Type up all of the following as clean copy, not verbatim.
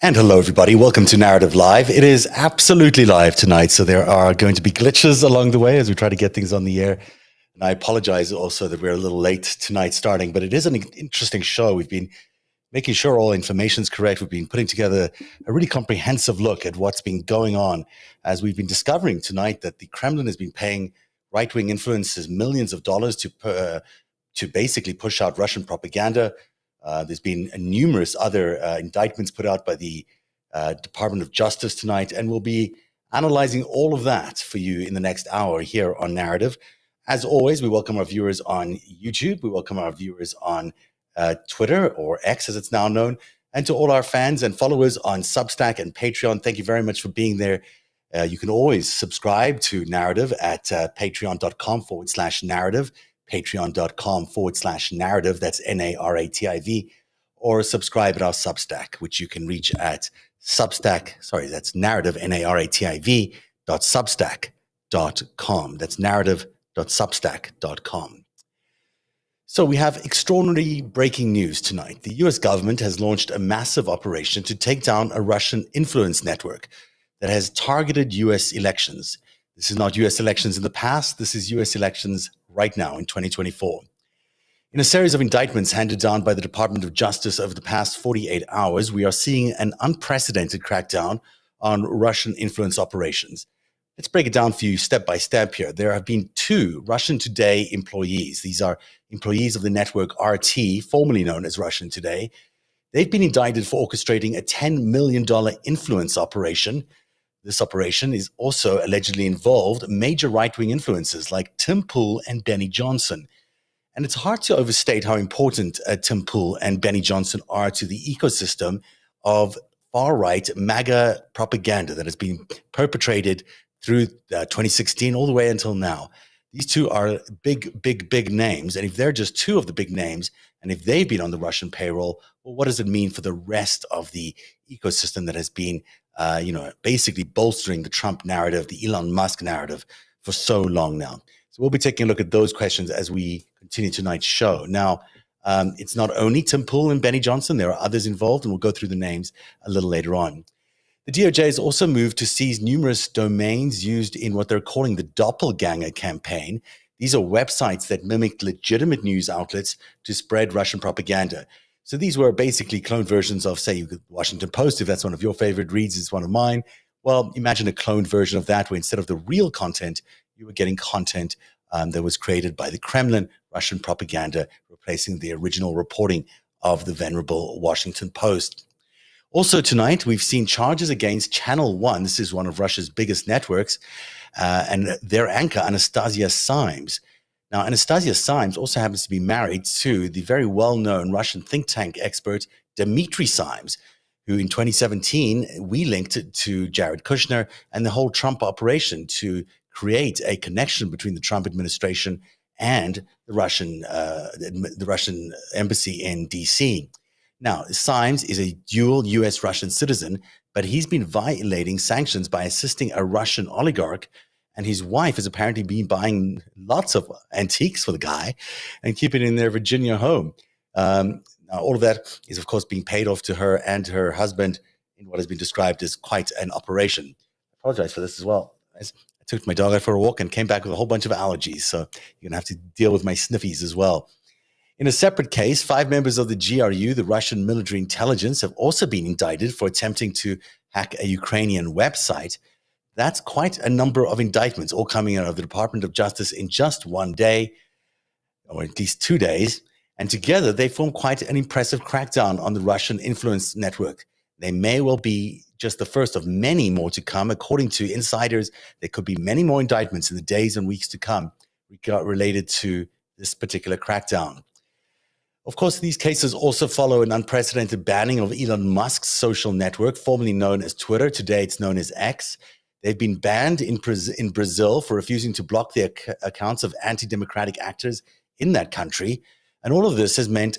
And hello, everybody. Welcome to Narrative Live. It is absolutely live tonight, so there are going to be glitches along the way as we try to get things on the air. And I apologize also that we're a little late tonight starting, but it is an interesting show. We've been making sure all information is correct. We've been putting together a really comprehensive look at what's been going on as we've been discovering tonight that the Kremlin has been paying right-wing influencers millions of dollars to basically push out Russian propaganda. There's been numerous other indictments put out by the Department of Justice tonight, and we'll be analyzing all of that for you in the next hour here on Narrative. As always, we welcome our viewers on YouTube. We welcome our viewers on Twitter, or X as it's now known, and to all our fans and followers on Substack and Patreon. Thank you very much for being there. You can always subscribe to Narrative at patreon.com/narrative. patreon.com/narrative, that's NARATIV, or subscribe at our Substack, which you can reach at that's narrative, narrative.substack.com. That's narrative.substack.com. So we have extraordinary breaking news tonight. The US government has launched a massive operation to take down a Russian influence network that has targeted US elections. This is not US elections in the past. This is US elections right now in 2024. In a series of indictments handed down by the Department of Justice over the past 48 hours, we are seeing an unprecedented crackdown on Russian influence operations. Let's break it down for you step by step here. There have been 2 Russian Today employees. These are employees of the network RT, formerly known as Russian Today. They've been indicted for orchestrating a $10 million influence operation. This operation is also allegedly involved major right-wing influencers like Tim Pool and Benny Johnson. And it's hard to overstate how important Tim Pool and Benny Johnson are to the ecosystem of far-right MAGA propaganda that has been perpetrated through 2016 all the way until now. These 2 are big names. And if they're just 2 of the big names, and if they've been on the Russian payroll, well, what does it mean for the rest of the ecosystem that has been basically bolstering the Trump narrative, the Elon Musk narrative for so long now? So we'll be taking a look at those questions as we continue tonight's show. Now, it's not only Tim Pool and Benny Johnson. There are others involved, and we'll go through the names a little later on. The DOJ has also moved to seize numerous domains used in what they're calling the doppelganger campaign. These are websites that mimic legitimate news outlets to spread Russian propaganda. So these were basically cloned versions of, say, the Washington Post. If that's one of your favorite reads, it's one of mine. Well, imagine a cloned version of that, where instead of the real content, you were getting content that was created by the Kremlin, Russian propaganda, replacing the original reporting of the venerable Washington Post. Also tonight, we've seen charges against Channel One. This is one of Russia's biggest networks, and their anchor, Anastasia Symes. Now, Anastasia Symes also happens to be married to the very well-known Russian think tank expert, Dmitry Symes, who in 2017, we linked to Jared Kushner and the whole Trump operation to create a connection between the Trump administration and the Russian embassy in D.C. Now, Symes is a dual U.S.-Russian citizen, but he's been violating sanctions by assisting a Russian oligarch, and his wife has apparently been buying lots of antiques for the guy and keeping it in their Virginia home. Now, all of that is, of course, being paid off to her and her husband in what has been described as quite an operation. I apologize for this as well. I took my dog out for a walk and came back with a whole bunch of allergies, so you're going to have to deal with my sniffies as well. In a separate case, 5 members of the GRU, the Russian military intelligence, have also been indicted for attempting to hack a Ukrainian website. That's quite a number of indictments, all coming out of the Department of Justice in just one day, or at least 2 days. And together, they form quite an impressive crackdown on the Russian influence network. They may well be just the first of many more to come. According to insiders, there could be many more indictments in the days and weeks to come related to this particular crackdown. Of course, these cases also follow an unprecedented banning of Elon Musk's social network, formerly known as Twitter. Today, it's known as X. They've been banned in Brazil for refusing to block the accounts of anti-democratic actors in that country. And all of this has meant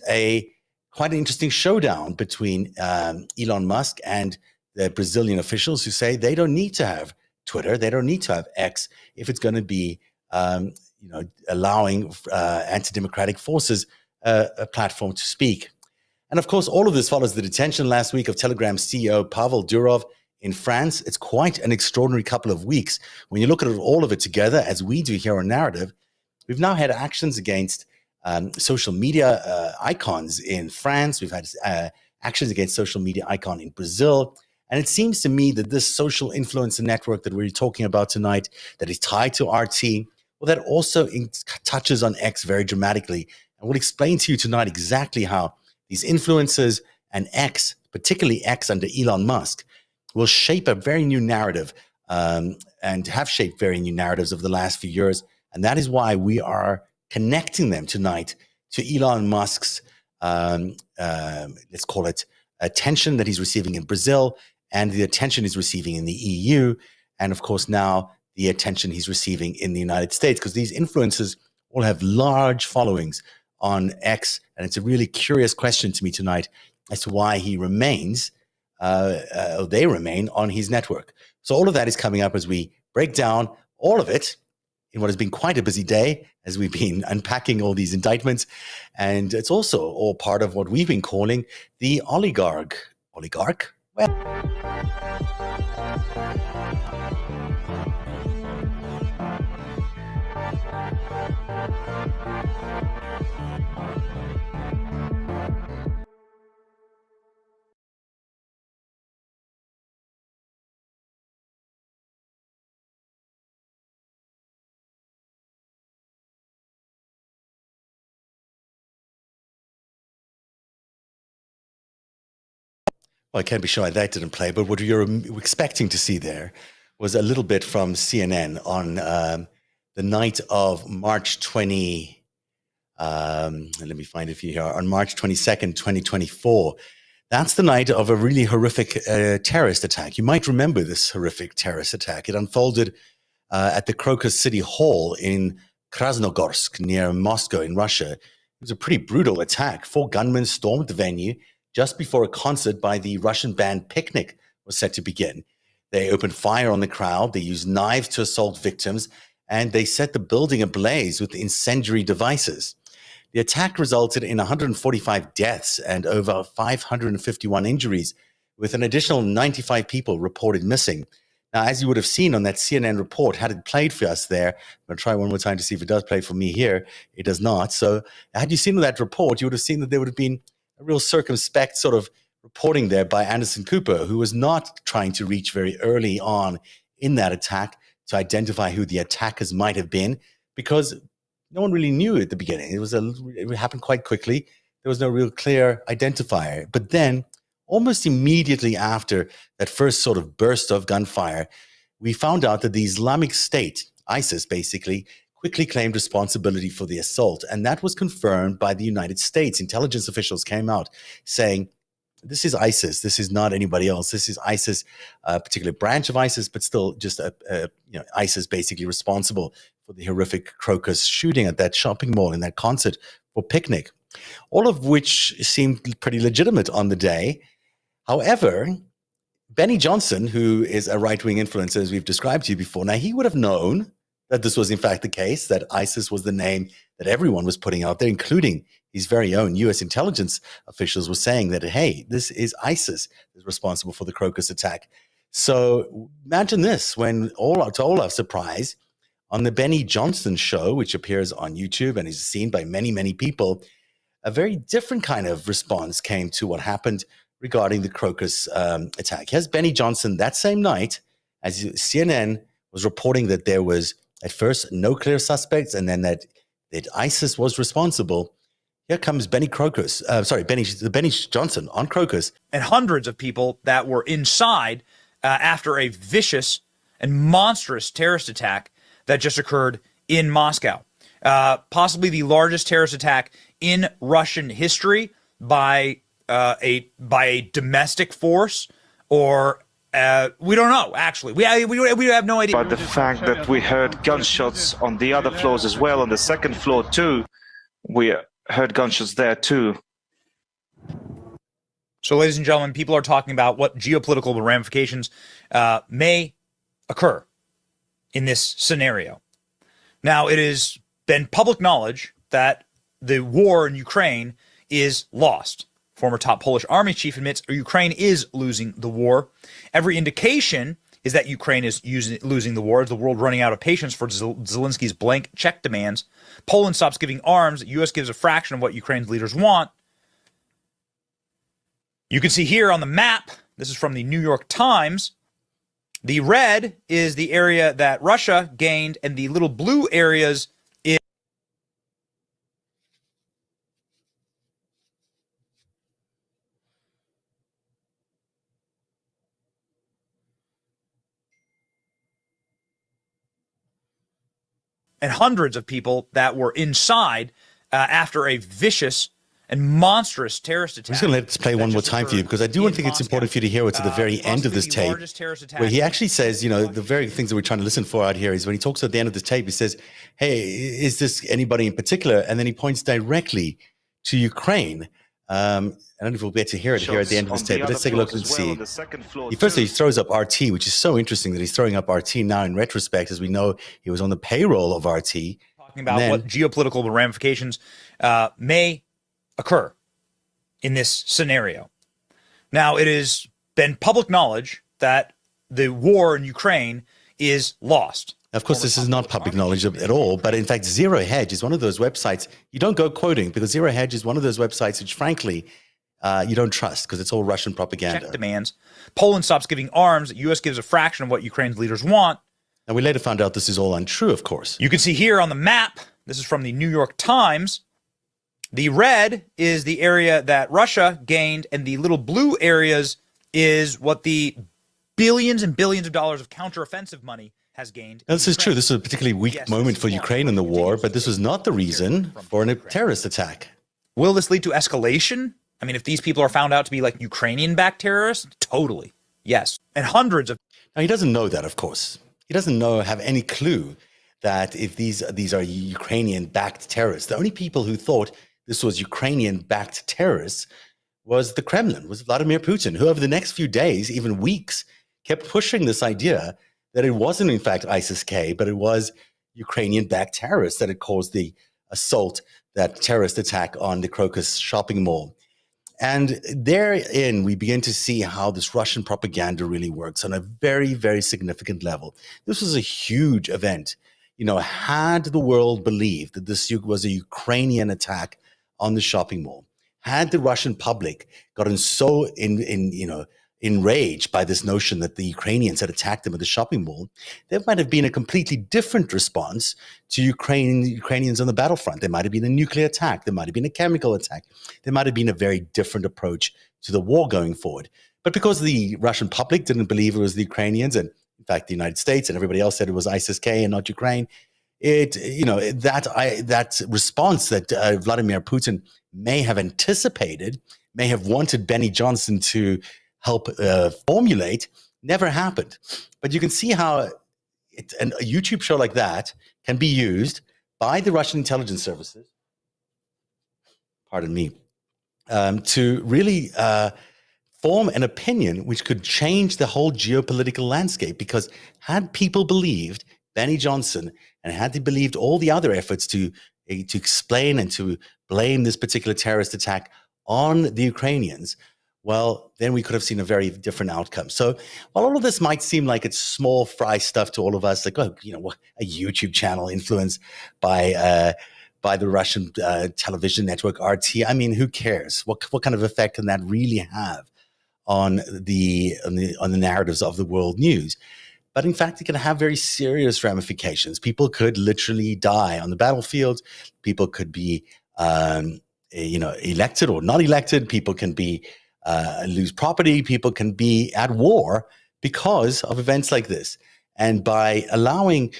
quite an interesting showdown between Elon Musk and the Brazilian officials, who say they don't need to have Twitter, they don't need to have X if it's going to be allowing anti-democratic forces a platform to speak. And of course, all of this follows the detention last week of Telegram's CEO Pavel Durov in France. It's quite an extraordinary couple of weeks. When you look at all of it together, as we do here on Narrative, we've now had actions against social media icons in France. We've had actions against social media icon in Brazil. And it seems to me that this social influencer network that we're talking about tonight, that is tied to RT, well, that also touches on X very dramatically. And we'll explain to you tonight exactly how these influencers and X, particularly X under Elon Musk, will shape a very new narrative and have shaped very new narratives over the last few years. And that is why we are connecting them tonight to Elon Musk's, let's call it, attention that he's receiving in Brazil and the attention he's receiving in the EU. And of course, now the attention he's receiving in the United States, because these influencers all have large followings on X. And it's a really curious question to me tonight as to why he remains, they remain on his network. So all of that is coming up as we break down all of it in what has been quite a busy day as we've been unpacking all these indictments. And it's also all part of what we've been calling the Oligarch Web. Well, I can't be sure that didn't play, but what you're expecting to see there was a little bit from CNN on the night of March 20, let me find it for you here, on March 22nd, 2024. That's the night of a really horrific terrorist attack. You might remember this horrific terrorist attack. It unfolded at the Crocus City Hall in Krasnogorsk near Moscow in Russia. It was a pretty brutal attack. 4 gunmen stormed the venue just before a concert by the Russian band Picnic was set to begin. They opened fire on the crowd, they used knives to assault victims, and they set the building ablaze with incendiary devices. The attack resulted in 145 deaths and over 551 injuries, with an additional 95 people reported missing. Now, as you would have seen on that CNN report, had it played for us there, I'm going to try one more time to see if it does play for me here. It does not. So had you seen that report, you would have seen that there would have been a real circumspect sort of reporting there by Anderson Cooper, who was not trying to reach very early on in that attack to identify who the attackers might have been, because no one really knew at the beginning. It happened quite quickly. There was no real clear identifier. But then, almost immediately after that first sort of burst of gunfire, we found out that the Islamic State, ISIS basically, quickly claimed responsibility for the assault. And that was confirmed by the United States. Intelligence officials came out saying, this is ISIS. This is not anybody else. This is ISIS, a particular branch of ISIS, but still just ISIS basically responsible for the horrific Crocus shooting at that shopping mall and that concert for Picnic, all of which seemed pretty legitimate on the day. However, Benny Johnson, who is a right-wing influencer, as we've described to you before, now he would have known that this was in fact the case, that ISIS was the name that everyone was putting out there, including his very own U.S. intelligence officials were saying that, hey, this is ISIS is responsible for the Crocus attack. So imagine this, when to all our surprise, on the Benny Johnson show, which appears on YouTube and is seen by many, many people, a very different kind of response came to what happened regarding the Crocus attack. Here's Benny Johnson that same night, as CNN was reporting that there was at first no clear suspects, and then that ISIS was responsible. Here comes Benny Johnson on Crocus. And hundreds of people that were inside after a vicious and monstrous terrorist attack that just occurred in Moscow. Possibly the largest terrorist attack in Russian history by a domestic force, or we don't know, actually. We have no idea. But the fact that we heard gunshots on the other floors as well, on the second floor too, we heard gunshots there too. So, ladies and gentlemen, people are talking about what geopolitical ramifications may occur in this scenario. Now, it has been public knowledge that the war in Ukraine is lost. former top Polish army chief, admits Ukraine is losing the war. Every indication is that Ukraine is losing the war. Is the world running out of patience for Zelensky's blank check demands? Poland stops giving arms. The U.S. gives a fraction of what Ukraine's leaders want. You can see here on the map, this is from the New York Times, the red is the area that Russia gained, and the little blue areas is and hundreds of people that were inside after a vicious and monstrous terrorist attack. I'm just going to let this play one more time for you, because I do think it's important for you to hear what's at the very end of this tape, where he actually says, you know, the very things that we're trying to listen for out here is when he talks at the end of the tape, he says, hey, is this anybody in particular? And then he points directly to Ukraine. I don't know if we'll get to hear it here at the end of this tape, but let's take a look and see. Firstly, he throws up RT, which is so interesting that he's throwing up RT now in retrospect, as we know he was on the payroll of RT. Talking about what geopolitical ramifications may occur in this scenario. Now, it has been public knowledge that the war in Ukraine is lost. Of course, this is not public knowledge at all, but in fact, Zero Hedge is one of those websites you don't go quoting, because Zero Hedge is one of those websites which, frankly, you don't trust, because it's all Russian propaganda. Check demands. Poland stops giving arms. The U.S. gives a fraction of what Ukraine's leaders want. And we later found out this is all untrue, of course. You can see here on the map, this is from the New York Times, the red is the area that Russia gained, and the little blue areas is what the billions and billions of dollars of counteroffensive money has gained. Now, this is true. This is a particularly weak moment for Ukraine in the war, but this was not the reason for a terrorist attack. Will this lead to escalation? I mean, if these people are found out to be like Ukrainian-backed terrorists, totally, yes. And hundreds of... Now, he doesn't know that, of course. He doesn't have any clue that if these are Ukrainian-backed terrorists. The only people who thought this was Ukrainian-backed terrorists was the Kremlin, was Vladimir Putin, who over the next few days, even weeks, kept pushing this idea that it wasn't, in fact, ISIS-K, but it was Ukrainian-backed terrorists that had caused the assault, that terrorist attack on the Crocus shopping mall. And therein, we begin to see how this Russian propaganda really works on a very, very significant level. This was a huge event. You know, had the world believed that this was a Ukrainian attack on the shopping mall, had the Russian public gotten so enraged by this notion that the Ukrainians had attacked them at the shopping mall, there might have been a completely different response to Ukrainians on the battlefront. There might have been a nuclear attack. There might have been a chemical attack. There might have been a very different approach to the war going forward. But because the Russian public didn't believe it was the Ukrainians, and in fact, the United States and everybody else said it was ISIS-K and not Ukraine, that response that Vladimir Putin may have anticipated, may have wanted Benny Johnson to help formulate, never happened. But you can see how a YouTube show like that can be used by the Russian intelligence services, pardon me, to really form an opinion which could change the whole geopolitical landscape. Because had people believed Benny Johnson, and had they believed all the other efforts to explain and to blame this particular terrorist attack on the Ukrainians, well, then we could have seen a very different outcome. So while all of this might seem like it's small fry stuff to all of us, like, oh, a YouTube channel influenced by the Russian television network RT, I mean, who cares? What kind of effect can that really have on the narratives of the world news? But in fact, it can have very serious ramifications. People could literally die on the battlefield. People could be, elected or not elected. People can be lose property. People can be at war because of events like this. And by allowing,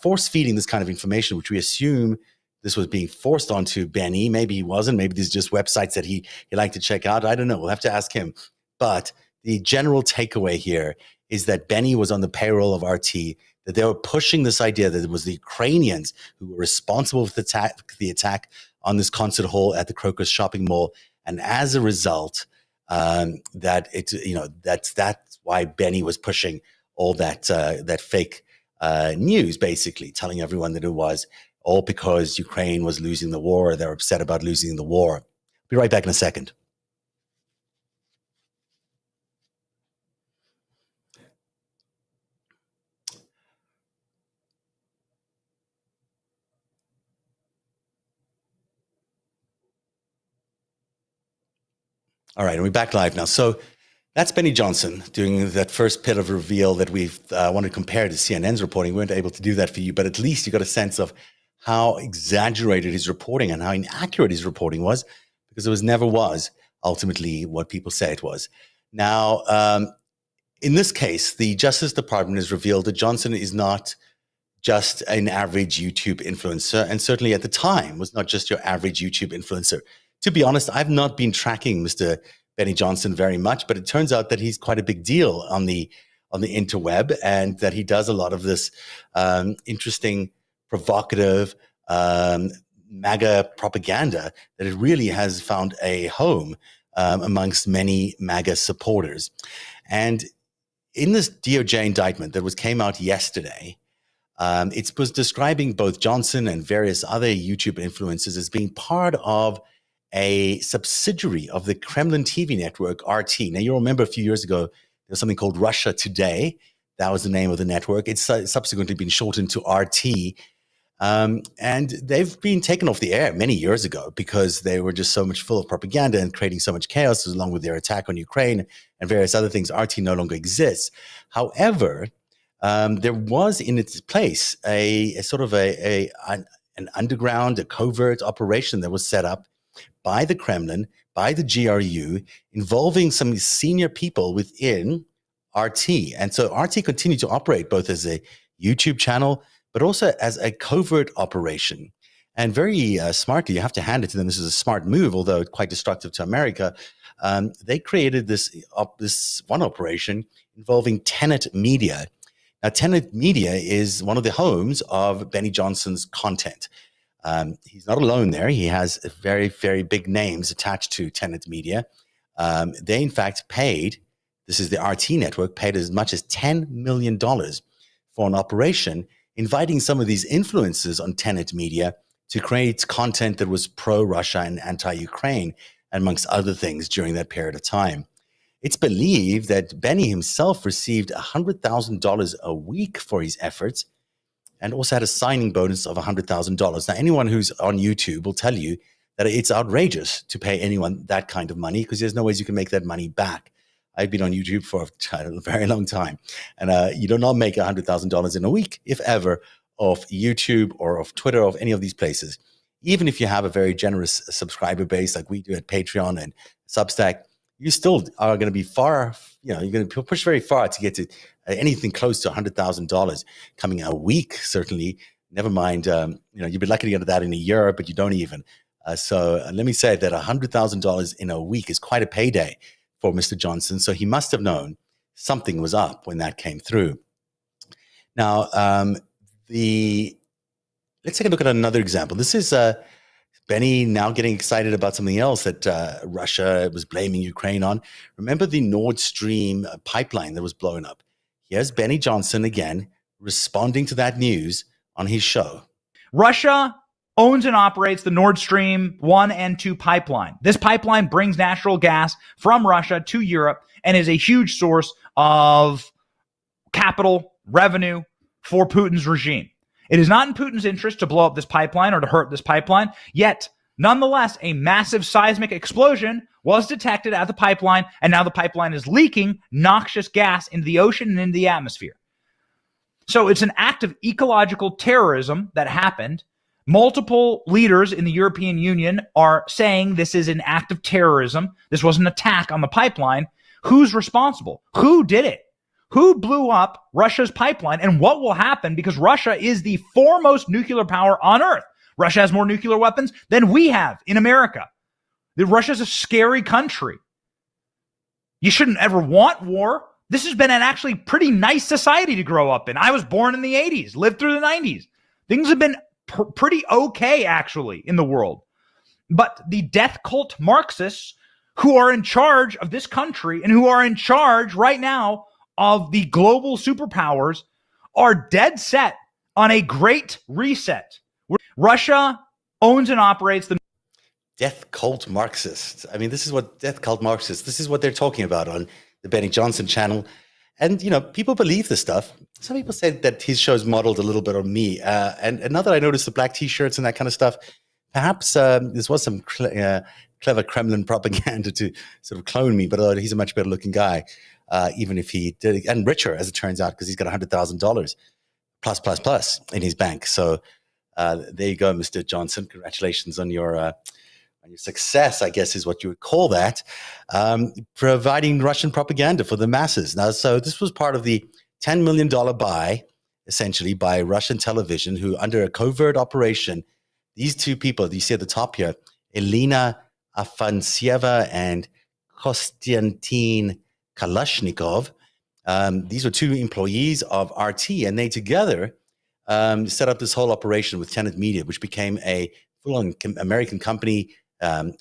force feeding this kind of information, which we assume this was being forced onto Benny. Maybe he wasn't. Maybe these are just websites that he liked to check out. I don't know. We'll have to ask him. But the general takeaway here is that Benny was on the payroll of RT, that they were pushing this idea that it was the Ukrainians who were responsible for the attack on this concert hall at the Crocus shopping mall. And as a result, that's why Benny was pushing all that fake news, basically telling everyone that it was all because Ukraine was losing the war. They're upset about losing the war. Be right back in a second. All right, and we're back live now. So that's Benny Johnson doing that first bit of reveal that we've wanted to compare to CNN's reporting. We weren't able to do that for you, but at least you got a sense of how exaggerated his reporting and how inaccurate his reporting was, because it never was ultimately what people say it was. Now, in this case, the Justice Department has revealed that Johnson is not just an average YouTube influencer, and certainly at the time was not just your average YouTube influencer. To be honest, I've not been tracking Mr. Benny Johnson very much, but it turns out that he's quite a big deal on the interweb, and that he does a lot of this interesting, provocative MAGA propaganda that it really has found a home amongst many MAGA supporters. And in this DOJ indictment that came out yesterday, it was describing both Johnson and various other YouTube influencers as being part of a subsidiary of the Kremlin TV network, RT. Now, you'll remember a few years ago, there was something called Russia Today. That was the name of the network. It's subsequently been shortened to RT. And they've been taken off the air many years ago because they were just so much full of propaganda and creating so much chaos, along with their attack on Ukraine and various other things. RT no longer exists. However, there was in its place a sort of an underground, a covert operation that was set up by the Kremlin, by the GRU, involving some senior people within RT. And so RT continued to operate both as a YouTube channel, but also as a covert operation. And very smartly, you have to hand it to them. This is a smart move, although quite destructive to America. They created this one operation involving Tenet Media. Now, Tenet Media is one of the homes of Benny Johnson's content. He's not alone there. He has very, very big names attached to Tenet Media. They, in fact, this is the RT network, paid as much as $10 million for an operation, inviting some of these influencers on Tenet Media to create content that was pro-Russia and anti-Ukraine, amongst other things, during that period of time. It's believed that Benny himself received $100,000 a week for his efforts, and also had a signing bonus of $100,000. Now, anyone who's on YouTube will tell you that it's outrageous to pay anyone that kind of money, because there's no ways you can make that money back. I've been on YouTube for a very long time, and you do not make $100,000 in a week, if ever, off YouTube or off Twitter or of any of these places. Even if you have a very generous subscriber base like we do at Patreon and Substack, you still are going to be you're going to push very far to get to anything close to $100,000 coming a week, certainly. Never mind, you'd be lucky to get that in a year, but you don't even. So let me say that $100,000 in a week is quite a payday for Mr. Johnson. So he must have known something was up when that came through. Now, let's take a look at another example. This is Benny now getting excited about something else that Russia was blaming Ukraine on. Remember the Nord Stream pipeline that was blown up? Here's Benny Johnson again responding to that news on his show. Russia owns and operates the Nord Stream 1 and 2 pipeline. This pipeline brings natural gas from Russia to Europe and is a huge source of capital revenue for Putin's regime. It is not in Putin's interest to blow up this pipeline or to hurt this pipeline, yet nonetheless, a massive seismic explosion was detected at the pipeline, and now the pipeline is leaking noxious gas into the ocean and into the atmosphere. So it's an act of ecological terrorism that happened. Multiple leaders in the European Union are saying this is an act of terrorism. This was an attack on the pipeline. Who's responsible? Who did it? Who blew up Russia's pipeline, and what will happen? Because Russia is the foremost nuclear power on Earth. Russia has more nuclear weapons than we have in America. Russia's a scary country. You shouldn't ever want war. This has been an actually pretty nice society to grow up in. I was born in the 80s, lived through the 90s. Things have been pretty okay, actually, in the world. But the death cult Marxists who are in charge of this country and who are in charge right now of the global superpowers are dead set on a great reset. Russia owns and operates the death cult Marxists. I mean, this is what death cult Marxists, this is what they're talking about on the Benny Johnson channel. And, people believe this stuff. Some people said that his show's modeled a little bit on me. And now that I noticed the black T-shirts and that kind of stuff, perhaps this was some clever Kremlin propaganda to sort of clone me. But he's a much better looking guy, even if he did, and richer, as it turns out, because he's got $100,000 plus in his bank. So there you go, Mr. Johnson. Congratulations on your success, I guess is what you would call that, providing Russian propaganda for the masses. Now, so this was part of the $10 million buy, essentially, by Russian television, who, under a covert operation, these two people, you see at the top here, Elena Afansieva and Konstantin Kalashnikov, these were two employees of RT, and they together set up this whole operation with Tenet Media, which became a full-on American company,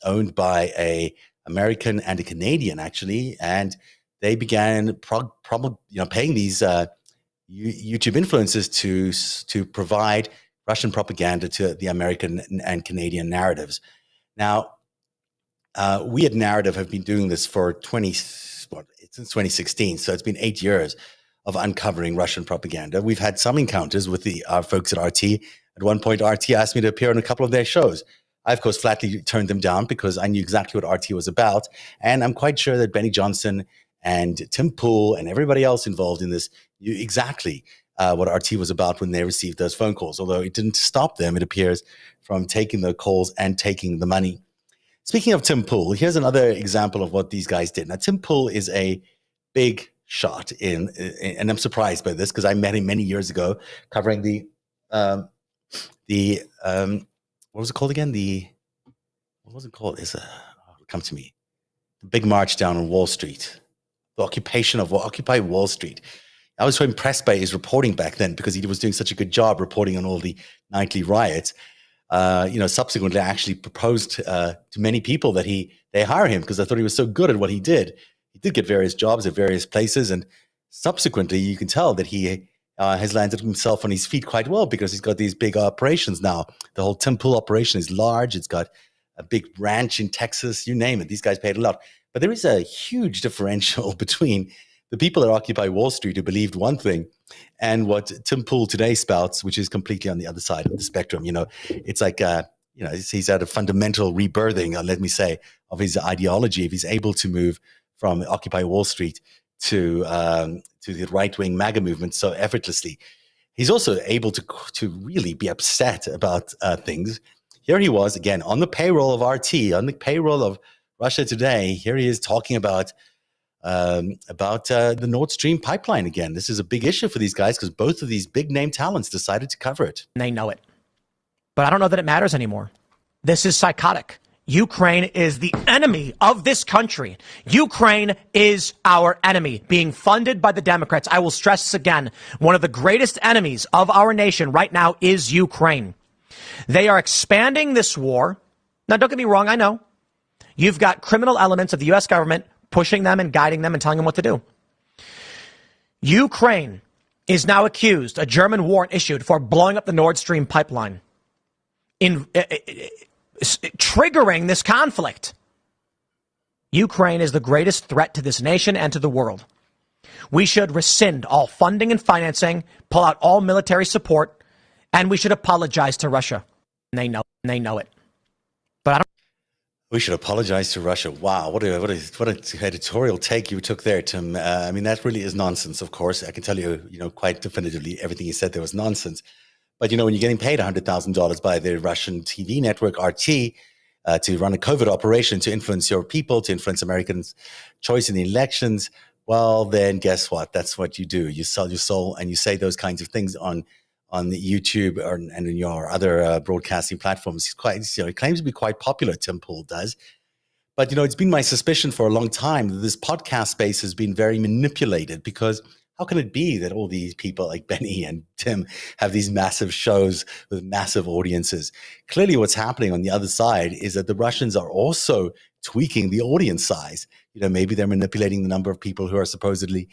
owned by a American and a Canadian, actually, and they began paying these YouTube influencers to provide Russian propaganda to the American and Canadian narratives. Now, we at Narrative have been doing this for since 2016, so it's been 8 years of uncovering Russian propaganda. We've had some encounters with our folks at RT. At one point, RT asked me to appear on a couple of their shows. I, of course, flatly turned them down because I knew exactly what RT was about. And I'm quite sure that Benny Johnson and Tim Pool and everybody else involved in this knew exactly what RT was about when they received those phone calls, although it didn't stop them, it appears, from taking the calls and taking the money. Speaking of Tim Pool, here's another example of what these guys did. Now, Tim Pool is a big shot and I'm surprised by this because I met him many years ago covering the what was it called again? What was it called? It'll come to me. The big march down on Wall Street. The occupation of Occupy Wall Street. I was so impressed by his reporting back then because he was doing such a good job reporting on all the nightly riots. Subsequently, I actually proposed to many people that they hire him because I thought he was so good at what he did. He did get various jobs at various places, and subsequently, you can tell that he has landed himself on his feet quite well because he's got these big operations now. The whole Tim Pool operation is large. It's got a big ranch in Texas, you name it. These guys paid a lot. But there is a huge differential between the people at Occupy Wall Street who believed one thing and what Tim Pool today spouts, which is completely on the other side of the spectrum. It's like, he's at a fundamental rebirthing, let me say, of his ideology. If he's able to move from Occupy Wall Street to the right-wing MAGA movement so effortlessly, he's also able to really be upset about things. Here he was, again, on the payroll of RT, on the payroll of Russia Today. Here he is talking about the Nord Stream pipeline again. This is a big issue for these guys because both of these big-name talents decided to cover it. And they know it. But I don't know that it matters anymore. This is psychotic. Ukraine is the enemy of this country. Ukraine is our enemy, being funded by the Democrats. I will stress this again. One of the greatest enemies of our nation right now is Ukraine. They are expanding this war. Now, don't get me wrong. I know you've got criminal elements of the U.S. government pushing them and guiding them and telling them what to do. Ukraine is now accused, a German warrant issued for blowing up the Nord Stream pipeline, triggering this conflict. Ukraine is the greatest threat to this nation and to the world. We should rescind all funding and financing, pull out all military support, and we should apologize to Russia. And they know it. But I don't. We should apologize to Russia. Wow, what an editorial take you took there, Tim. I mean, that really is nonsense, of course. I can tell you, quite definitively, everything you said there was nonsense. But, when you're getting paid $100,000 by the Russian TV network RT to run a covert operation to influence your people, to influence Americans' choice in the elections, well, then guess what? That's what you do. You sell your soul and you say those kinds of things on the YouTube and in your other broadcasting platforms. He claims to be quite popular, Tim Pool does. But, it's been my suspicion for a long time that this podcast space has been very manipulated because how can it be that all these people like Benny and Tim have these massive shows with massive audiences? Clearly what's happening on the other side is that the Russians are also tweaking the audience size. Maybe they're manipulating the number of people who are supposedly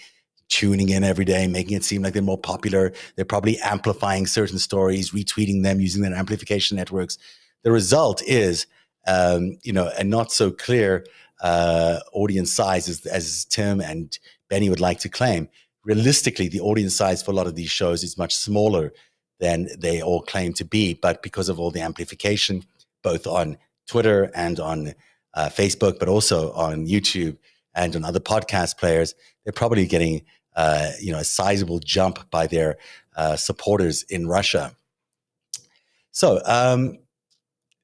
tuning in every day, making it seem like they're more popular. They're probably amplifying certain stories, retweeting them using their amplification networks. The result is and not so clear audience size as Tim and Benny would like to claim. Realistically, the audience size for a lot of these shows is much smaller than they all claim to be. But because of all the amplification, both on Twitter and on Facebook, but also on YouTube and on other podcast players, they're probably getting a sizable jump by their supporters in Russia. So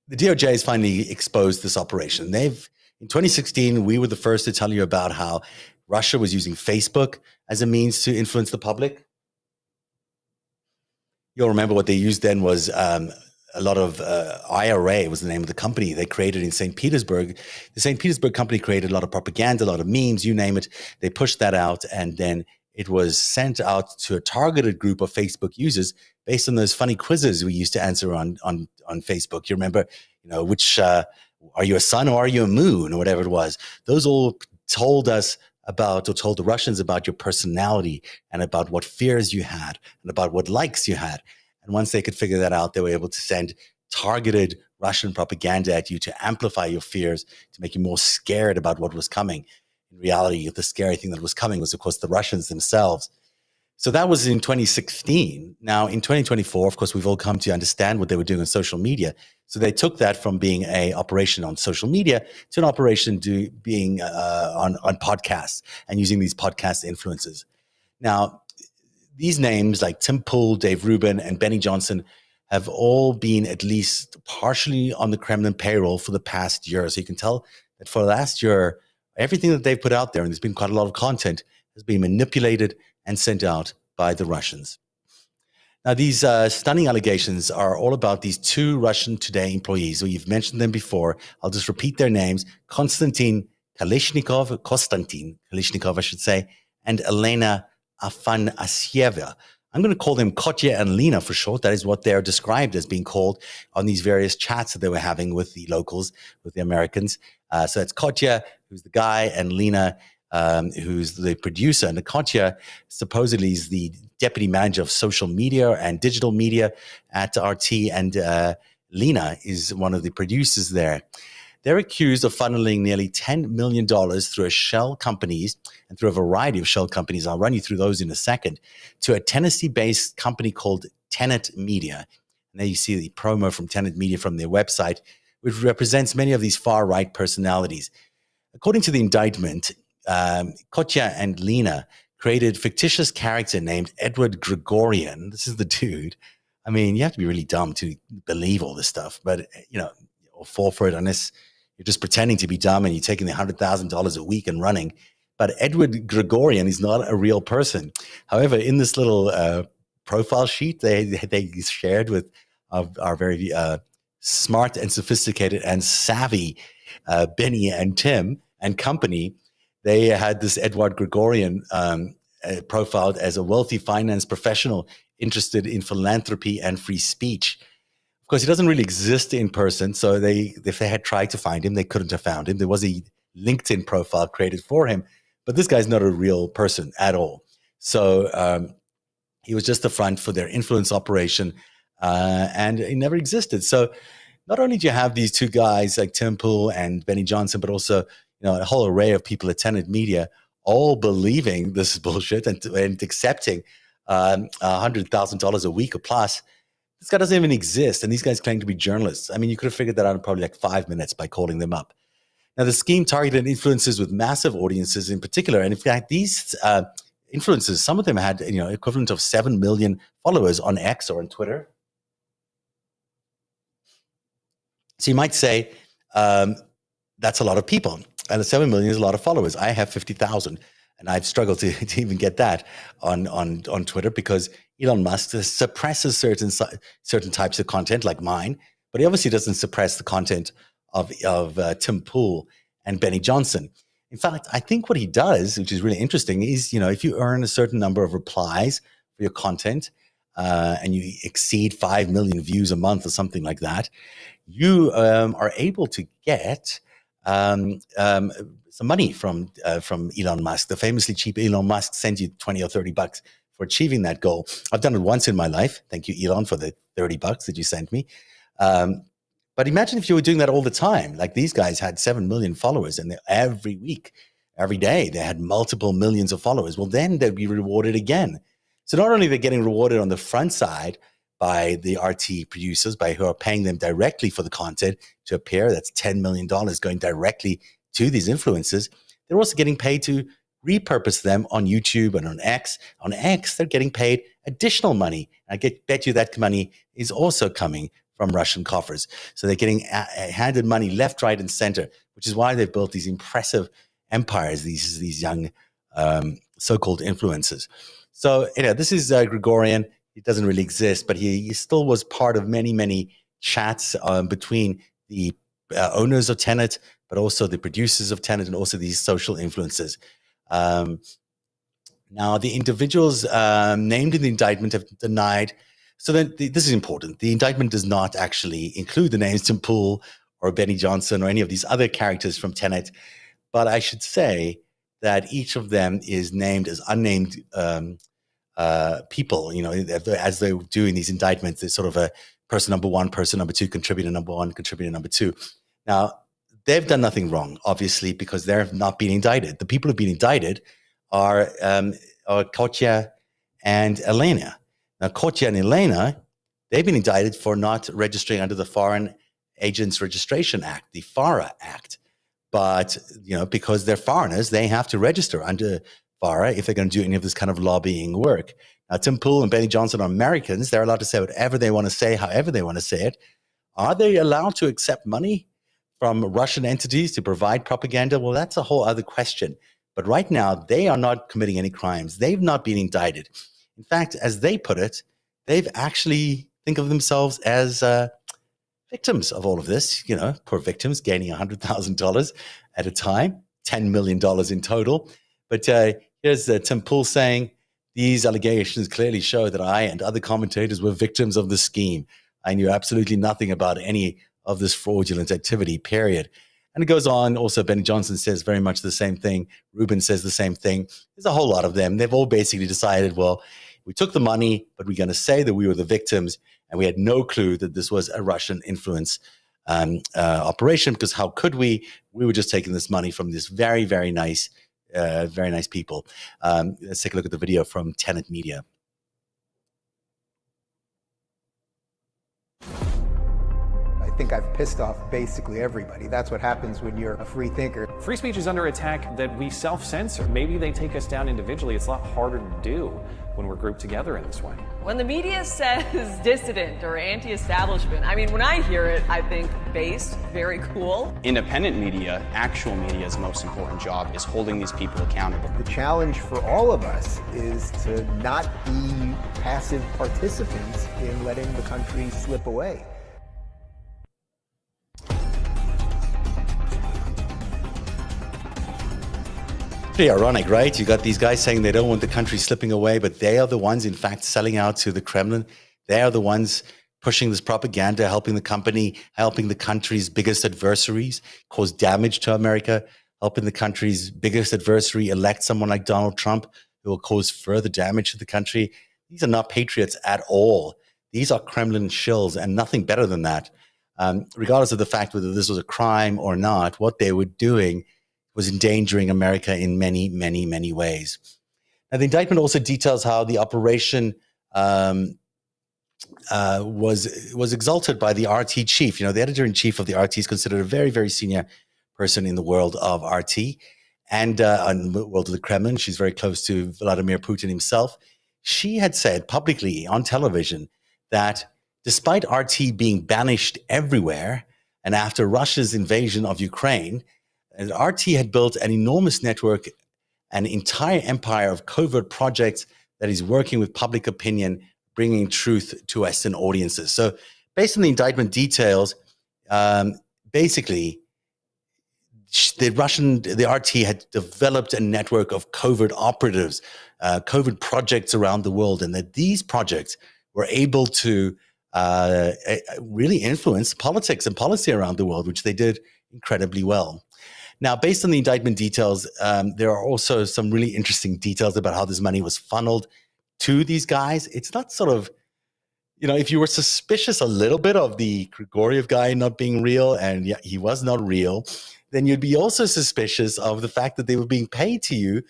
the DOJ has finally exposed this operation. In 2016, we were the first to tell you about how Russia was using Facebook as a means to influence the public. You'll remember what they used then was a lot of IRA was the name of the company they created in St. Petersburg. The St. Petersburg company created a lot of propaganda, a lot of memes, you name it. They pushed that out, and then it was sent out to a targeted group of Facebook users based on those funny quizzes we used to answer on Facebook. You remember, which are you a sun or are you a moon or whatever it was? Those all told us about, or told the Russians about, your personality and about what fears you had and about what likes you had. And once they could figure that out, they were able to send targeted Russian propaganda at you to amplify your fears, to make you more scared about what was coming. In reality, the scary thing that was coming was, of course, the Russians themselves. So that was in 2016. Now, in 2024, of course, we've all come to understand what they were doing on social media. So they took that from being an operation on social media to an operation being on podcasts and using these podcast influencers. Now, these names like Tim Pool, Dave Rubin, and Benny Johnson have all been at least partially on the Kremlin payroll for the past year. So you can tell that for the last year, everything that they've put out there, and there's been quite a lot of content, has been manipulated and sent out by the Russians. Now, these stunning allegations are all about these two Russian Today employees. So you've mentioned them before. I'll just repeat their names: Konstantin Kalishnikov, I should say, and Elena Afanasieva. I'm going to call them Kotya and Lena for short. That is what they're described as being called on these various chats that they were having with the locals, with the Americans. So that's Kotya, who's the guy, and Lena, who's the producer. And Kotya supposedly is the deputy manager of social media and digital media at RT, and Lena is one of the producers there. They're accused of funneling nearly $10 million through a shell companies and through a variety of shell companies. I'll run you through those in a second, to a Tennessee-based company called Tenet Media. And there you see the promo from Tenet Media from their website, which represents many of these far-right personalities. According to the indictment, Kotya and Lena created a fictitious character named Edward Gregorian. This is the dude. I mean, you have to be really dumb to believe all this stuff, but, or fall for it unless you're just pretending to be dumb and you're taking the $100,000 a week and running. But Edward Gregorian is not a real person. However, in this little profile sheet they shared with our very smart and sophisticated and savvy Benny and Tim and company, they had this Edward Gregorian profiled as a wealthy finance professional interested in philanthropy and free speech. Of course, he doesn't really exist in person, so if they had tried to find him, they couldn't have found him. There was a LinkedIn profile created for him, but this guy's not a real person at all. So he was just a front for their influence operation, and he never existed. So not only do you have these two guys like Tim Pool and Benny Johnson, but also a whole array of people at Tenet Media all believing this is bullshit and accepting $100,000 a week or plus. This guy doesn't even exist, and these guys claim to be journalists. I mean, you could have figured that out in probably like 5 minutes by calling them up. Now, the scheme targeted influencers with massive audiences in particular, and in fact, these influencers, some of them had equivalent of 7 million followers on X or on Twitter. So you might say that's a lot of people, and 7 million is a lot of followers. I have 50,000. And I've struggled to even get that on Twitter because Elon Musk suppresses certain types of content like mine, but he obviously doesn't suppress the content of Tim Pool and Benny Johnson. In fact, I think what he does, which is really interesting, is if you earn a certain number of replies for your content and you exceed 5 million views a month or something like that, you are able to get some money from Elon Musk. The famously cheap Elon Musk sends you $20 or $30 for achieving that goal. I've done it once in my life. Thank you, Elon, for the $30 that you sent me. But imagine if you were doing that all the time. Like these guys had 7 million followers, and every week, every day, they had multiple millions of followers. Well, then they'd be rewarded again. So not only are they getting rewarded on the front side by the RT producers, by who are paying them directly for the content to appear, that's $10 million going directly to these influencers. They're also getting paid to repurpose them on YouTube and on X. On X, they're getting paid additional money. I bet you that money is also coming from Russian coffers. So they're getting handed money left, right, and center, which is why they've built these impressive empires, these young so-called influencers. So, this is Gregorian. He doesn't really exist, but he still was part of many, many chats between the owners of Tenet, but also the producers of Tenet, and also these social influencers. Now, the individuals named in the indictment have denied. So then this is important. The indictment does not actually include the names Tim Pool or Benny Johnson or any of these other characters from Tenet. But I should say that each of them is named as unnamed people. As they do in these indictments, there's sort of a person number one, person number two, contributor number one, contributor number two. Now, they've done nothing wrong, obviously, because they're not being indicted. The people who've been indicted are Kotya and Elena. Now, Kotya and Elena, they've been indicted for not registering under the Foreign Agents Registration Act, the FARA Act. But, because they're foreigners, they have to register under FARA if they're going to do any of this kind of lobbying work. Now, Tim Pool and Benny Johnson are Americans. They're allowed to say whatever they want to say, however they want to say it. Are they allowed to accept money from Russian entities to provide propaganda? Well, that's a whole other question. But right now, they are not committing any crimes. They've not been indicted. In fact, as they put it, they've actually think of themselves as victims of all of this. Poor victims gaining $100,000 at a time, $10 million in total. But here's Tim Pool saying, these allegations clearly show that I and other commentators were victims of the scheme. I knew absolutely nothing about any of this fraudulent activity, period. And it goes on. Also, Benny Johnson says very much the same thing. Rubin says the same thing. There's a whole lot of them. They've all basically decided, well, we took the money, but we're going to say that we were the victims, and we had no clue that this was a Russian influence operation, because how could we? We were just taking this money from this very, very nice people. Let's take a look at the video from Tenet Media. I think I've pissed off basically everybody. That's what happens when you're a free thinker. Free speech is under attack that we self-censor. Maybe they take us down individually. It's a lot harder to do when we're grouped together in this way. When the media says dissident or anti-establishment, when I hear it, I think base, very cool. Independent media, actual media's most important job is holding these people accountable. The challenge for all of us is to not be passive participants in letting the country slip away. Pretty ironic, right? You got these guys saying they don't want the country slipping away, but they are the ones, in fact, selling out to the Kremlin. They are the ones pushing this propaganda, helping the country's biggest adversaries cause damage to America, helping the country's biggest adversary elect someone like Donald Trump who will cause further damage to the country. These are not patriots at all. These are Kremlin shills and nothing better than that. Regardless of the fact whether this was a crime or not, what they were doing was endangering America in many, many, many ways. Now, the indictment also details how the operation was exalted by the RT chief. The editor-in-chief of the RT is considered a very, very senior person in the world of RT and in the world of the Kremlin. She's very close to Vladimir Putin himself. She had said publicly on television that despite RT being banished everywhere, and after Russia's invasion of Ukraine, RT had built an enormous network, an entire empire of covert projects that is working with public opinion, bringing truth to Western audiences. So based on the indictment details, basically, the RT had developed a network of covert operatives, covert projects around the world, and that these projects were able to really influence politics and policy around the world, which they did incredibly well. Now, based on the indictment details, there are also some really interesting details about how this money was funneled to these guys. It's not sort of if you were suspicious a little bit of the Grigoriev guy not being real, and yeah, he was not real, then you'd be also suspicious of the fact that they were being paid to you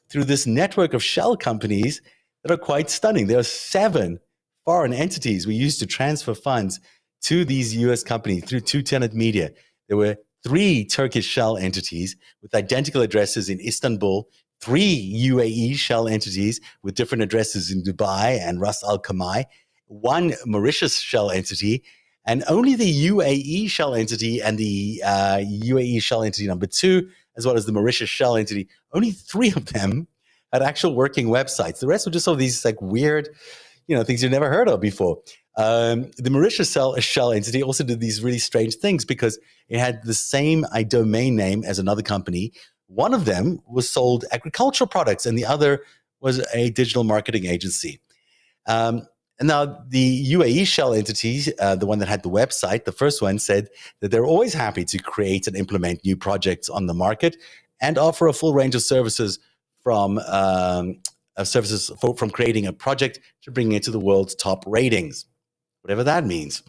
through this network of shell companies that are quite stunning. There are 7 foreign entities we used to transfer funds to these US companies through Two Tenet Media. There were 3 Turkish shell entities with identical addresses in Istanbul, 3 UAE shell entities with different addresses in Dubai and Ras Al Khaimah, 1 Mauritius shell entity, and only the UAE shell entity and the UAE shell entity number 2, as well as the Mauritius shell entity, only 3 of them had actual working websites. The rest were just all these like weird, things you've never heard of before. The Mauritius shell entity also did these really strange things because it had the same domain name as another company. One of them was sold agricultural products, and the other was a digital marketing agency. And now the UAE shell entity, the one that had the website, the first one, said that they're always happy to create and implement new projects on the market and offer a full range of services from creating a project to bringing it to the world's top ratings, whatever that means.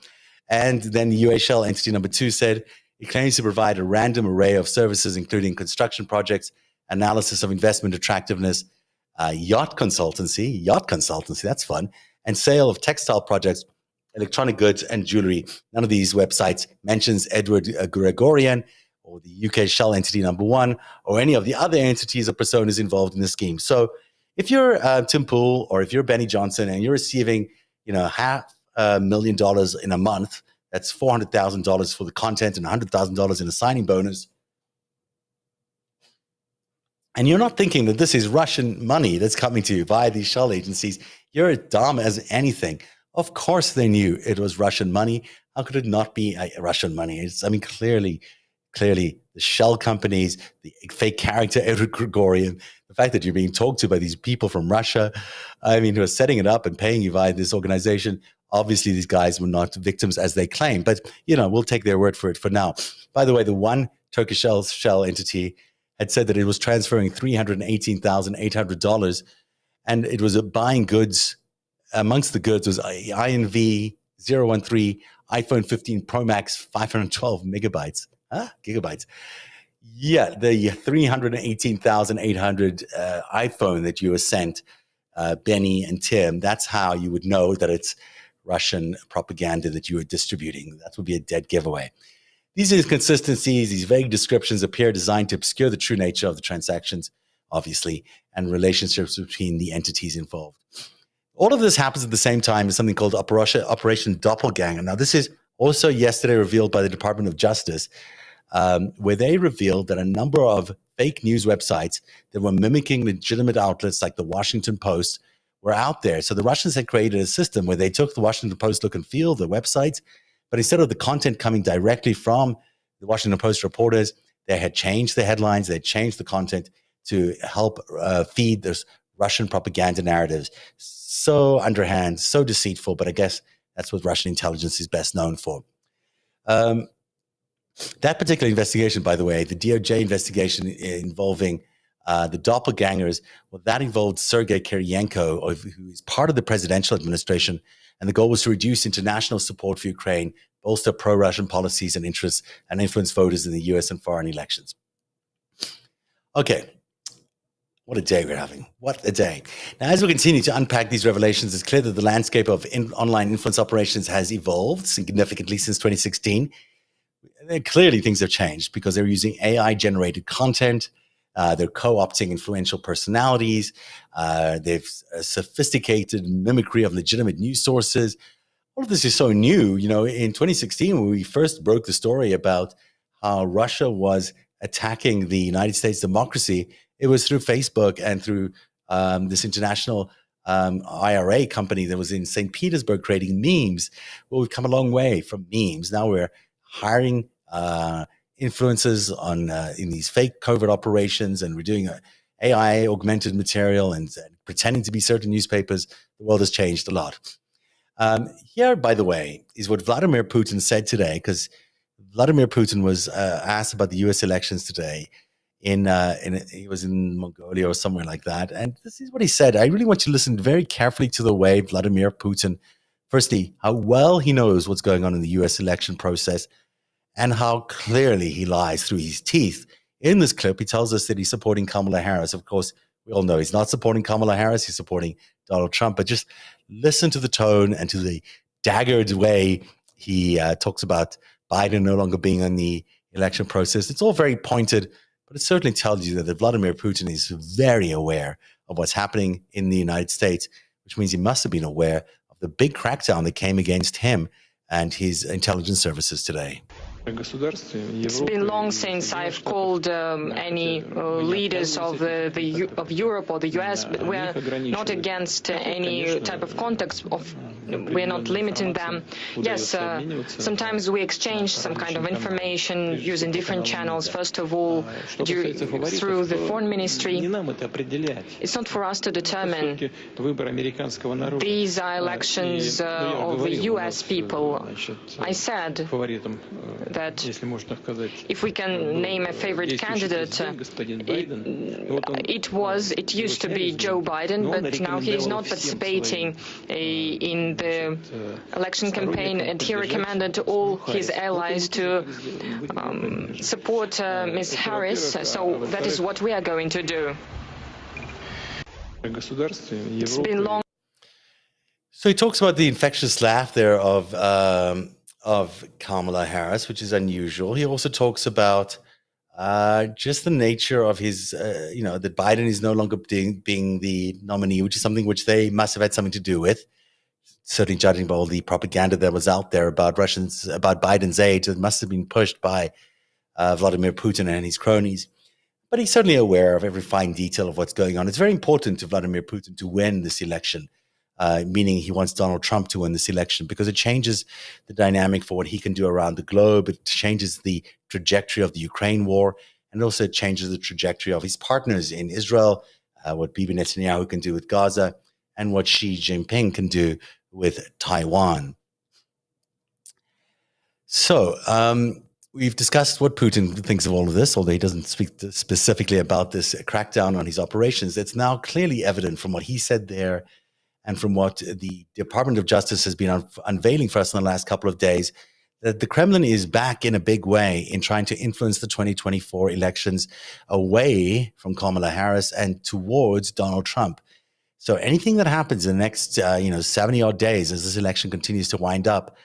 And then the UAE shell entity number 2 said it claims to provide a random array of services, including construction projects, analysis of investment attractiveness, yacht consultancy, that's fun, and sale of textile projects, electronic goods, and jewelry. None of these websites mentions Edward Gregorian or the UK shell entity number 1 or any of the other entities or personas involved in the scheme. So if you're Tim Pool or if you're Benny Johnson and you're receiving, $500,000 in a month, that's $400,000 for the content and $100,000 in a signing bonus, and you're not thinking that this is Russian money that's coming to you via these shell agencies, you're as dumb as anything. Of course they knew it was Russian money. How could it not be Russian money? Clearly the shell companies, the fake character Edward Grigoriev, the fact that you're being talked to by these people from Russia, who are setting it up and paying you via this organization. Obviously, these guys were not victims as they claim, but, we'll take their word for it for now. By the way, the one Turkish shell entity had said that it was transferring $318,800, and it was buying goods. Amongst the goods was INV 013 iPhone 15 Pro Max 512 gigabytes. Yeah, the 318,800 iPhone that you were sent, Benny and Tim, that's how you would know that it's Russian propaganda that you are distributing. That would be a dead giveaway. These inconsistencies, these vague descriptions appear designed to obscure the true nature of the transactions, obviously, and relationships between the entities involved. All of this happens at the same time as something called Operation Doppelganger. Now, this is also yesterday revealed by the Department of Justice, where they revealed that a number of fake news websites that were mimicking legitimate outlets like the Washington Post were out there. So the Russians had created a system where they took the Washington Post look and feel, the websites, but instead of the content coming directly from the Washington Post reporters, they had changed the headlines, they had changed the content to help feed this Russian propaganda narratives. So underhand, so deceitful, but I guess that's what Russian intelligence is best known for. That particular investigation, by the way, the DOJ investigation involving the doppelgangers, well, that involved Sergei Kiriyenko, who is part of the presidential administration, and the goal was to reduce international support for Ukraine, bolster pro-Russian policies and interests, and influence voters in the US and foreign elections. Okay, what a day we're having. What a day. Now, as we continue to unpack these revelations, it's clear that the landscape of online influence operations has evolved significantly since 2016. Clearly, things have changed because they're using AI-generated content. They're co-opting influential personalities. They've sophisticated mimicry of legitimate news sources. All of this is so new. In 2016, when we first broke the story about how Russia was attacking the United States democracy, it was through Facebook and through this international IRA company that was in St. Petersburg creating memes. Well, we've come a long way from memes. Now we're hiring influencers in these fake covert operations, and we're doing AI augmented material and pretending to be certain newspapers. The world has changed a lot. Here, by the way, is what Vladimir Putin said today, because Vladimir Putin was asked about the U.S. elections today. He was in Mongolia or somewhere like that, and this is what he said. I really want you to listen very carefully to the way Vladimir Putin Firstly, how well he knows what's going on in the US election process and how clearly he lies through his teeth. In this clip, he tells us that he's supporting Kamala Harris. Of course, we all know he's not supporting Kamala Harris. He's supporting Donald Trump. But just listen to the tone and to the daggered way he talks about Biden no longer being in the election process. It's all very pointed, but it certainly tells you that Vladimir Putin is very aware of what's happening in the United States, which means he must have been aware of the big crackdown that came against him and his intelligence services today. It's been long since I've called any leaders of Europe or the US, but we're not against any type of contacts. We're not limiting them. Yes, sometimes we exchange some kind of information using different channels. First of all, through the foreign ministry. It's not for us to determine. These are elections of the US people. I said that if we can name a favorite candidate, it used to be Joe Biden, but now he is not participating in the election campaign, and he recommended all his allies to support Ms. Harris, so that is what we are going to do. It's been long. So he talks about the infectious laugh there of Kamala Harris, which is unusual. He also talks about just the nature of his, that Biden is no longer being the nominee, which is something which they must have had something to do with. Certainly, judging by all the propaganda that was out there about Biden's aid, it must have been pushed by Vladimir Putin and his cronies. But he's certainly aware of every fine detail of what's going on. It's very important to Vladimir Putin to win this election. Meaning he wants Donald Trump to win this election because it changes the dynamic for what he can do around the globe. It changes the trajectory of the Ukraine war, and also changes the trajectory of his partners in Israel, what Bibi Netanyahu can do with Gaza, and what Xi Jinping can do with Taiwan. So we've discussed what Putin thinks of all of this, although he doesn't speak specifically about this crackdown on his operations. It's now clearly evident from what he said there and from what the Department of Justice has been unveiling for us in the last couple of days, that the Kremlin is back in a big way in trying to influence the 2024 elections away from Kamala Harris and towards Donald Trump. So anything that happens in the next 70-odd days as this election continues to wind up,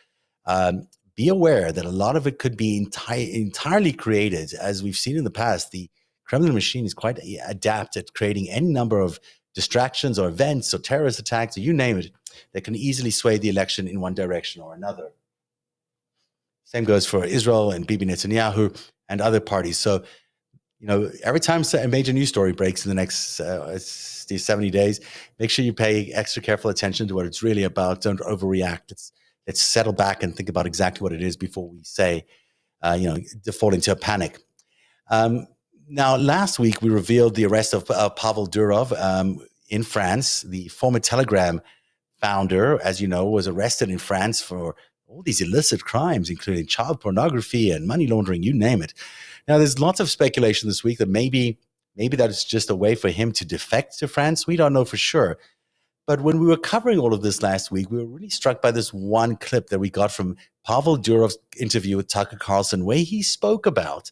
be aware that a lot of it could be entirely created. As we've seen in the past, the Kremlin machine is quite adept at creating any number of distractions or events or terrorist attacks or you name it that can easily sway the election in one direction or another. Same goes for Israel and Bibi Netanyahu and other parties. So, every time a major news story breaks in the next 70 days, make sure you pay extra careful attention to what it's really about. Don't overreact. Let's settle back and think about exactly what it is before we say, default into a panic. Now, last week, we revealed the arrest of Pavel Durov in France. The former Telegram founder, as you know, was arrested in France for all these illicit crimes, including child pornography and money laundering, you name it. Now, there's lots of speculation this week that maybe that is just a way for him to defect to France. We don't know for sure. But when we were covering all of this last week, we were really struck by this one clip that we got from Pavel Durov's interview with Tucker Carlson, where he spoke about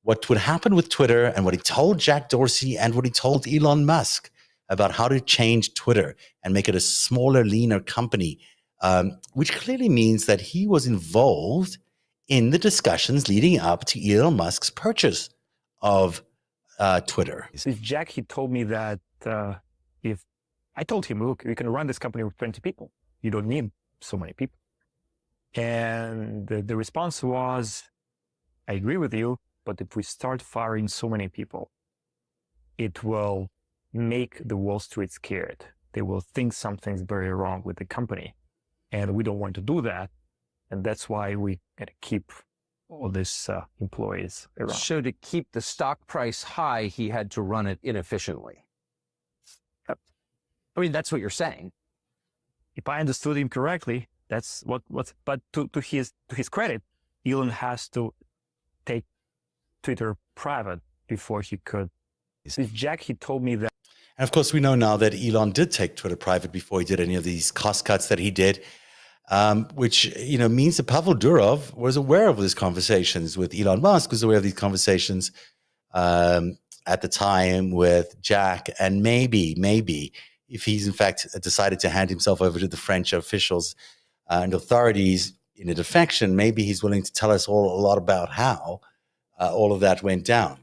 what would happen with Twitter and what he told Jack Dorsey and what he told Elon Musk about how to change Twitter and make it a smaller, leaner company, which clearly means that he was involved in the discussions leading up to Elon Musk's purchase of Twitter. Jack, he told me that if I told him, look, you can run this company with 20 people. You don't need so many people. And the response was, I agree with you, but if we start firing so many people, it will make the Wall Street scared. They will think something's very wrong with the company. And we don't want to do that. And that's why we gotta keep all these employees around. So to keep the stock price high, he had to run it inefficiently. I mean, that's what you're saying. If I understood him correctly, that's what. But to his credit, Elon has to take Twitter private before he could. Jack, he told me that. And of course, we know now that Elon did take Twitter private before he did any of these cost cuts that he did, which means that Pavel Durov was aware of these conversations with Elon Musk, was aware of these conversations at the time with Jack, and maybe if he's in fact decided to hand himself over to the French officials and authorities in a defection, maybe he's willing to tell us all a lot about how all of that went down.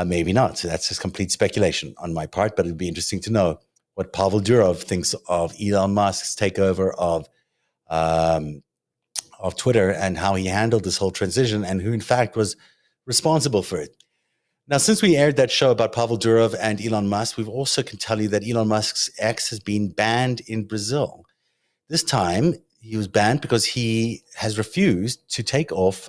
Maybe not. So that's just complete speculation on my part, but it'd be interesting to know what Pavel Durov thinks of Elon Musk's takeover of Twitter and how he handled this whole transition and who in fact was responsible for it. Now, since we aired that show about Pavel Durov and Elon Musk, we've also can tell you that Elon Musk's X has been banned in Brazil. This time, he was banned because he has refused to take off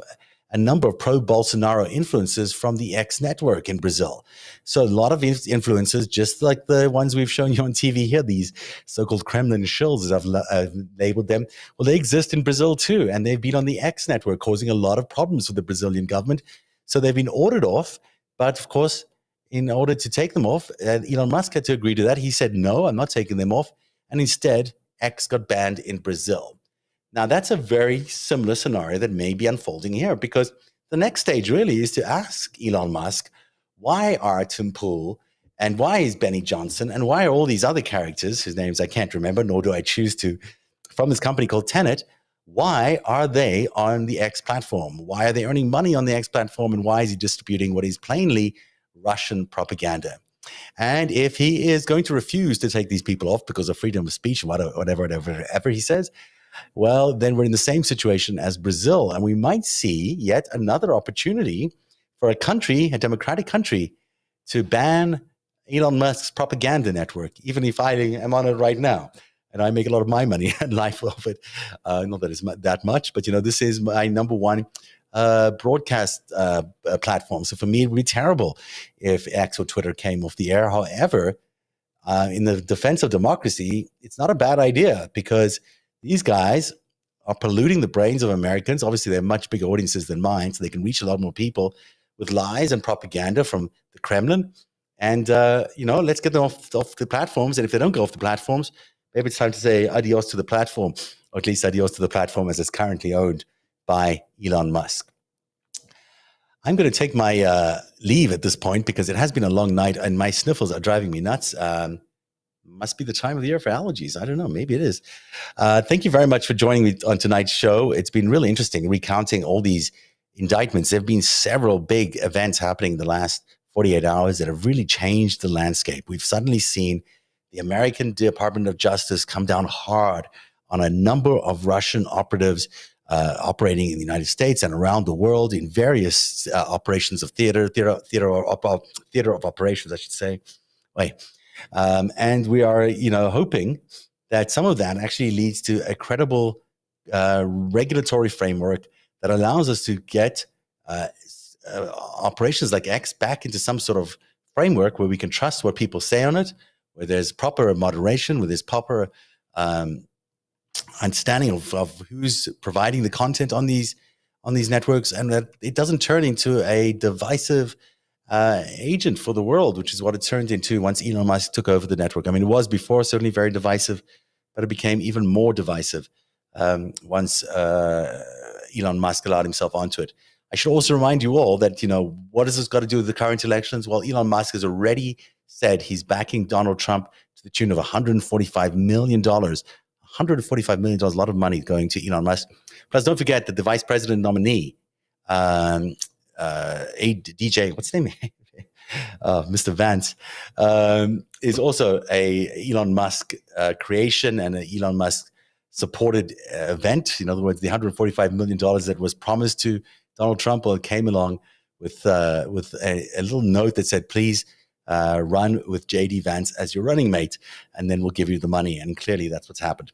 a number of pro-Bolsonaro influencers from the X network in Brazil. So a lot of influencers, just like the ones we've shown you on TV here, these so-called Kremlin shills, as I've labeled them, well, they exist in Brazil too, and they've been on the X network, causing a lot of problems for the Brazilian government. So they've been ordered off, but of course, in order to take them off, Elon Musk had to agree to that. He said, no, I'm not taking them off. And instead, X got banned in Brazil. Now, that's a very similar scenario that may be unfolding here, because the next stage really is to ask Elon Musk, why are Tim Pool and why is Benny Johnson and why are all these other characters, whose names I can't remember, nor do I choose to, from this company called Tenet, why are they on the X platform? Why are they earning money on the X platform? And why is he distributing what is plainly Russian propaganda? And if he is going to refuse to take these people off because of freedom of speech, whatever he says, well, then we're in the same situation as Brazil. And we might see yet another opportunity for a country, a democratic country, to ban Elon Musk's propaganda network, even if I am on it right now. And I make a lot of my money and life off it. Not that it's that much, but, this is my number one broadcast platform. So for me, it would be terrible if X or Twitter came off the air. However, in the defense of democracy, it's not a bad idea because these guys are polluting the brains of Americans. Obviously, they have much bigger audiences than mine, so they can reach a lot more people with lies and propaganda from the Kremlin. And, let's get them off the platforms. And if they don't go off the platforms, maybe it's time to say adios to the platform, or at least adios to the platform as it's currently owned by Elon Musk. I'm going to take my leave at this point because it has been a long night and my sniffles are driving me nuts. Must be the time of the year for allergies. I don't know. Maybe it is. Thank you very much for joining me on tonight's show. It's been really interesting recounting all these indictments. There have been several big events happening in the last 48 hours that have really changed the landscape. We've suddenly seen the American Department of Justice come down hard on a number of Russian operatives operating in the United States and around the world in various operations of theater of operations, I should say. Wait. And we are, hoping that some of that actually leads to a credible regulatory framework that allows us to get operations like X back into some sort of framework where we can trust what people say on it, where there's proper moderation, where there's proper understanding of who's providing the content on these networks, and that it doesn't turn into a divisive agent for the world, which is what it turned into once Elon Musk took over the network. I mean, it was before certainly very divisive, but it became even more divisive once Elon Musk allowed himself onto it. I should also remind you all that, what has this got to do with the current elections? Well, Elon Musk has already said he's backing Donald Trump to the tune of $145 million. $145 million, a lot of money going to Elon Musk. Plus, don't forget that the vice president nominee, DJ, what's his name? Mr. Vance, is also a Elon Musk creation and an Elon Musk supported event. In other words, the $145 million that was promised to Donald Trump, well, it came along with a little note that said, please run with J.D. Vance as your running mate, and then we'll give you the money. And clearly that's what's happened.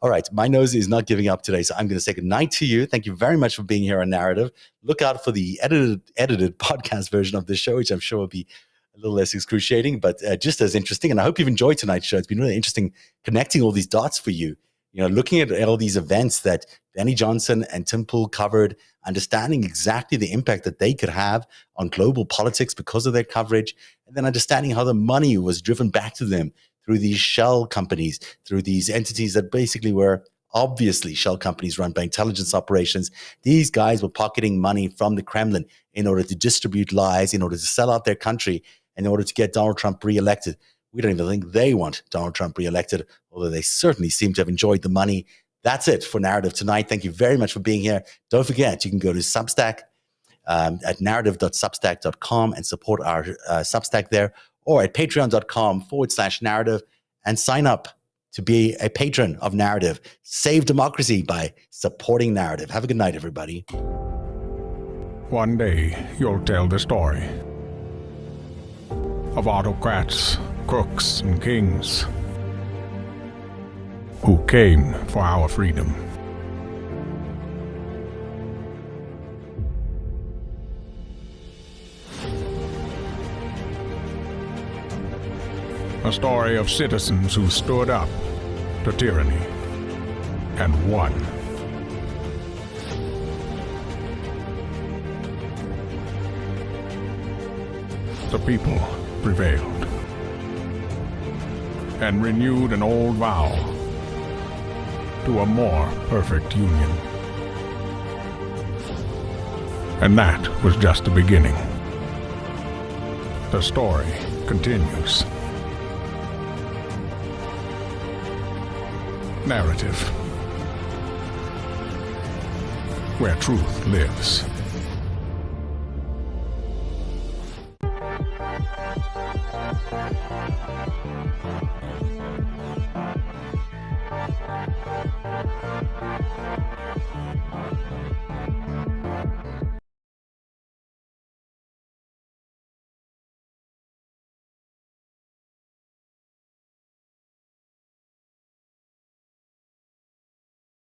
All right, my nose is not giving up today, so I'm going to say goodnight to you. Thank you very much for being here on Narrative. Look out for the edited podcast version of this show, which I'm sure will be a little less excruciating, but just as interesting. And I hope you've enjoyed tonight's show. It's been really interesting connecting all these dots for you. Looking at all these events that Benny Johnson and Tim Pool covered, understanding exactly the impact that they could have on global politics because of their coverage, and then understanding how the money was driven back to them through these shell companies, through these entities that basically were obviously shell companies run by intelligence operations. These guys were pocketing money from the Kremlin in order to distribute lies, in order to sell out their country, in order to get Donald Trump reelected. We don't even think they want Donald Trump reelected, although they certainly seem to have enjoyed the money. That's it for Narrative tonight. Thank you very much for being here. Don't forget, you can go to Substack at narrative.substack.com and support our Substack there, or at patreon.com/narrative and sign up to be a patron of Narrative. Save democracy by supporting Narrative. Have a good night, everybody. One day, you'll tell the story of autocrats, crooks, and kings who came for our freedom. A story of citizens who stood up to tyranny and won. The people prevailed and renewed an old vow to a more perfect union. And that was just the beginning. The story continues. Narrative, where truth lives.